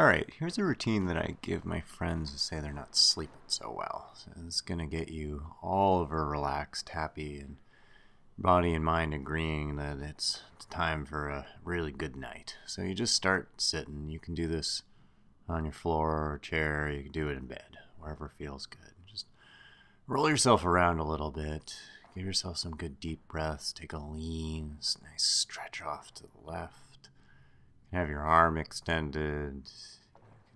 Alright, here's a routine that I give my friends who say they're not sleeping so well. So it's going to get you all over relaxed, happy, and body and mind agreeing that it's time for a really good night. So you just start sitting. You can do this on your floor or chair. You can do it in bed, wherever feels good. Just roll yourself around a little bit. Give yourself some good deep breaths. Take a lean, nice stretch off to the left. Have your arm extended.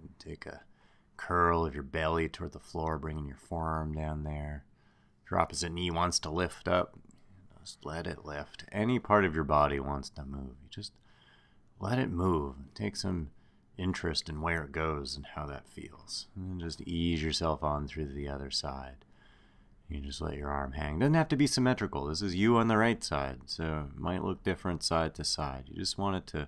You can take a curl of your belly toward the floor, bringing your forearm down there. If your opposite knee wants to lift up, just let it lift. Any part of your body wants to move. You just let it move. Take some interest in where it goes and how that feels. And then just ease yourself on through to the other side. You just let your arm hang. Doesn't have to be symmetrical. This is you on the right side, so it might look different side to side. You just want it to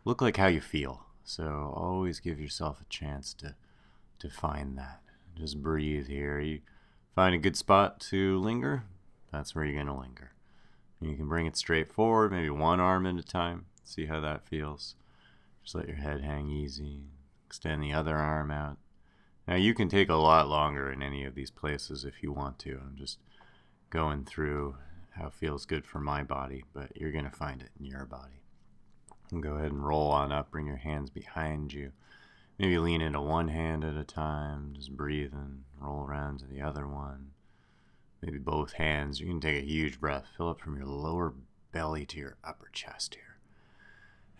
look like how you feel. So always give yourself a chance to find that. Just breathe here. You find a good spot to linger, that's where you're going to linger. You can bring it straight forward, maybe one arm at a time. See how that feels. Just let your head hang easy. Extend the other arm out. Now you can take a lot longer in any of these places if you want to. I'm just going through how it feels good for my body, but you're going to find it in your body. And go ahead and roll on up. Bring your hands behind you. Maybe lean into one hand at a time. Just breathe and roll around to the other one. Maybe both hands. You can take a huge breath. Fill up from your lower belly to your upper chest here.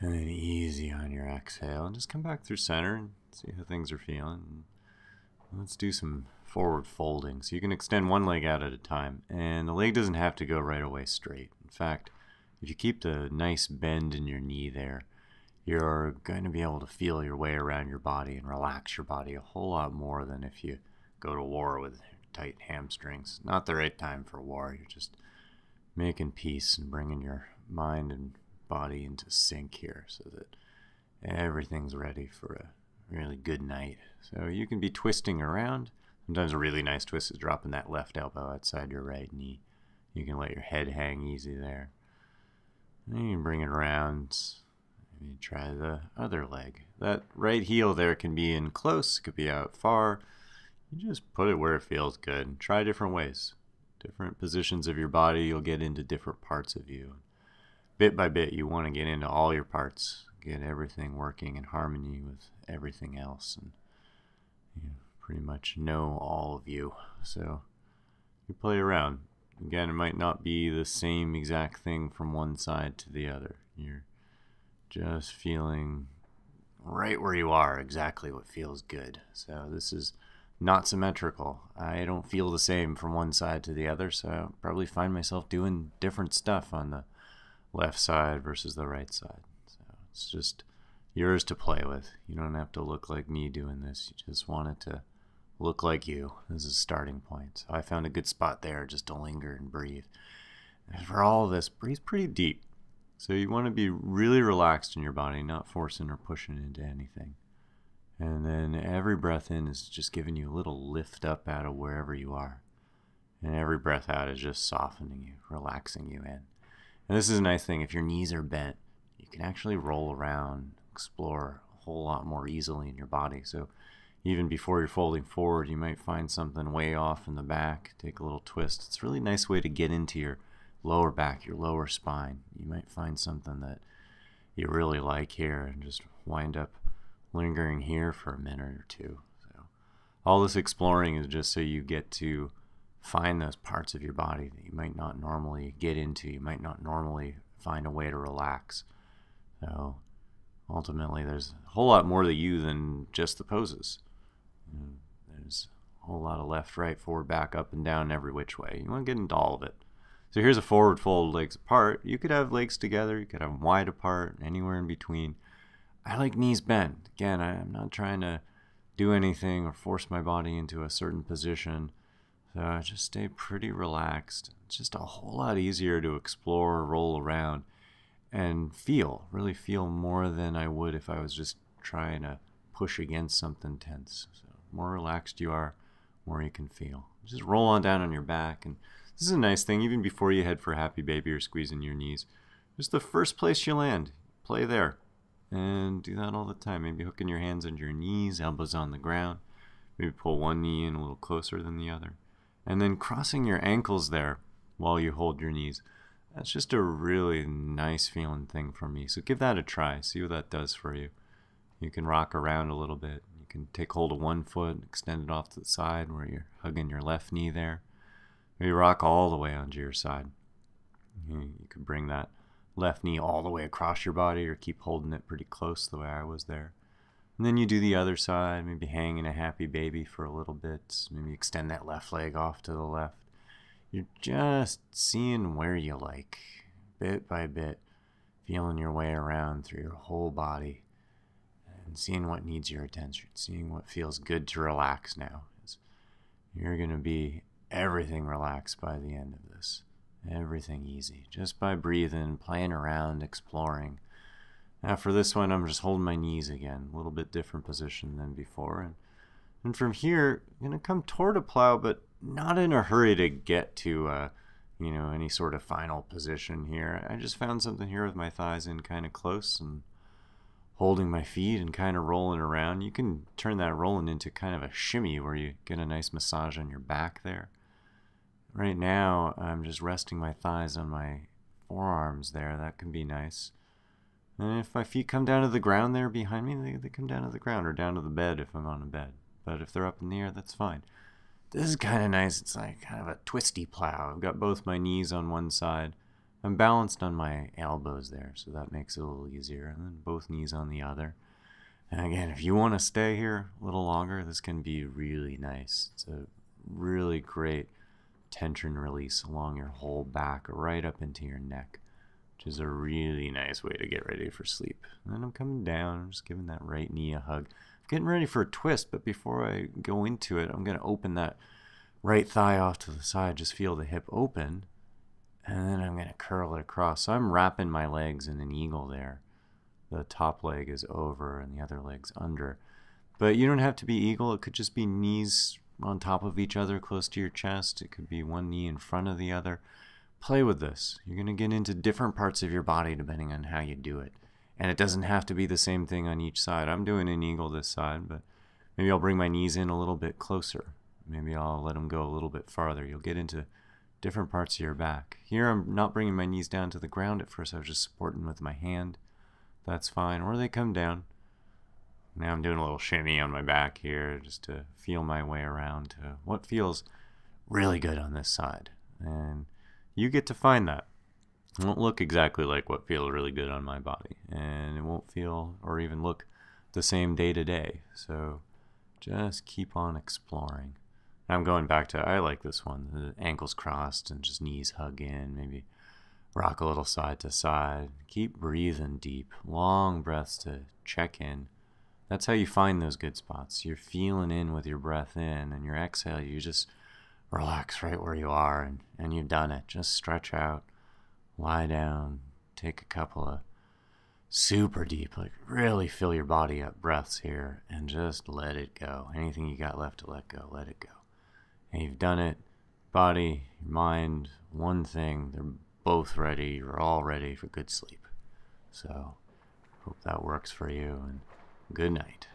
And then easy on your exhale. And just come back through center and see how things are feeling. Let's do some forward folding. So you can extend one leg out at a time. And the leg doesn't have to go right away straight. In fact, if you keep the nice bend in your knee there, you're going to be able to feel your way around your body and relax your body a whole lot more than if you go to war with tight hamstrings. Not the right time for war. You're just making peace and bringing your mind and body into sync here so that everything's ready for a really good night. So you can be twisting around. Sometimes a really nice twist is dropping that left elbow outside your right knee. You can let your head hang easy there. And you can bring it around. Maybe try the other leg. That right heel there can be in close, could be out far. You just put it where it feels good. Try different ways. Different positions of your body, you'll get into different parts of you. Bit by bit, you want to get into all your parts. Get everything working in harmony with everything else. And you pretty much know all of you. So you play around. Again, it might not be the same exact thing from one side to the other. You're just feeling right where you are, exactly what feels good. So this is not symmetrical. I don't feel the same from one side to the other, so I'll probably find myself doing different stuff on the left side versus the right side. So it's just yours to play with. You don't have to look like me doing this. You just want it to look like you. This is a starting point. So I found a good spot there just to linger and breathe. And for all of this, breathe pretty deep. So you want to be really relaxed in your body, not forcing or pushing into anything. And then every breath in is just giving you a little lift up out of wherever you are. And every breath out is just softening you, relaxing you in. And this is a nice thing. If your knees are bent, you can actually roll around, explore a whole lot more easily in your body. So even before you're folding forward, you might find something way off in the back. Take a little twist. It's a really nice way to get into your lower back, your lower spine. You might find something that you really like here and just wind up lingering here for a minute or two. So all this exploring is just so you get to find those parts of your body that you might not normally get into. You might not normally find a way to relax. So ultimately, there's a whole lot more to you than just the poses. There's a whole lot of left, right, forward, back, up, and down, every which way. You want to get into all of it. So here's a forward fold, legs apart. You could have legs together. You could have them wide apart, anywhere in between. I like knees bent. Again, I'm not trying to do anything or force my body into a certain position. So I just stay pretty relaxed. It's just a whole lot easier to explore, roll around, and really feel more than I would if I was just trying to push against something tense. So more relaxed you are, more you can feel. Just roll on down on your back. And this is a nice thing, even before you head for happy baby or squeezing your knees. Just the first place you land, play there. And do that all the time. Maybe hooking your hands under your knees, elbows on the ground. Maybe pull one knee in a little closer than the other. And then crossing your ankles there while you hold your knees. That's just a really nice feeling thing for me. So give that a try. See what that does for you. You can rock around a little bit. You can take hold of one foot, extend it off to the side where you're hugging your left knee there. Maybe rock all the way onto your side. You could bring that left knee all the way across your body or keep holding it pretty close the way I was there. And then you do the other side, maybe hang in a happy baby for a little bit. Maybe extend that left leg off to the left. You're just seeing where you like, bit by bit, feeling your way around through your whole body and seeing what needs your attention, seeing what feels good to relax now. You're going to be everything relaxed by the end of this. Everything easy, just by breathing, playing around, exploring. Now for this one, I'm just holding my knees again, a little bit different position than before. And from here, I'm going to come toward a plow, but not in a hurry to get to, any sort of final position here. I just found something here with my thighs in kind of close and holding my feet and kind of rolling around. You can turn that rolling into kind of a shimmy where you get a nice massage on your back there. Right now, I'm just resting my thighs on my forearms there. That can be nice. And if my feet come down to the ground there behind me, they come down to the ground or down to the bed if I'm on a bed. But if they're up in the air, that's fine. This is kind of nice. It's like kind of a twisty plow. I've got both my knees on one side. I'm balanced on my elbows there, so that makes it a little easier. And then both knees on the other. And again, if you want to stay here a little longer, this can be really nice. It's a really great tension release along your whole back, right up into your neck, which is a really nice way to get ready for sleep. And then I'm coming down, I'm just giving that right knee a hug. I'm getting ready for a twist, but before I go into it, I'm going to open that right thigh off to the side, just feel the hip open, and then I'm going to curl it across. So I'm wrapping my legs in an eagle there. The top leg is over and the other leg's under. But you don't have to be eagle, it could just be knees on top of each other close to your chest. It could be one knee in front of the other. Play with this. You're going to get into different parts of your body depending on how you do it. And it doesn't have to be the same thing on each side. I'm doing an eagle this side, but maybe I'll bring my knees in a little bit closer. Maybe I'll let them go a little bit farther. You'll get into different parts of your back. Here I'm not bringing my knees down to the ground at first. I was just supporting with my hand. That's fine. Or they come down. Now I'm doing a little shimmy on my back here just to feel my way around to what feels really good on this side. And you get to find that. It won't look exactly like what feels really good on my body. And it won't feel or even look the same day to day. So just keep on exploring. I'm going back to, I like this one. The ankles crossed and just knees hug in. Maybe rock a little side to side. Keep breathing deep. Long breaths to check in. That's how you find those good spots. You're feeling in with your breath in, and your exhale, you just relax right where you are, and you've done it. Just stretch out, lie down, take a couple of super deep, like really fill your body up breaths here, and just let it go. Anything you got left to let go, let it go. And you've done it. Body, mind, one thing, they're both ready. You're all ready for good sleep. So, hope that works for you, and good night.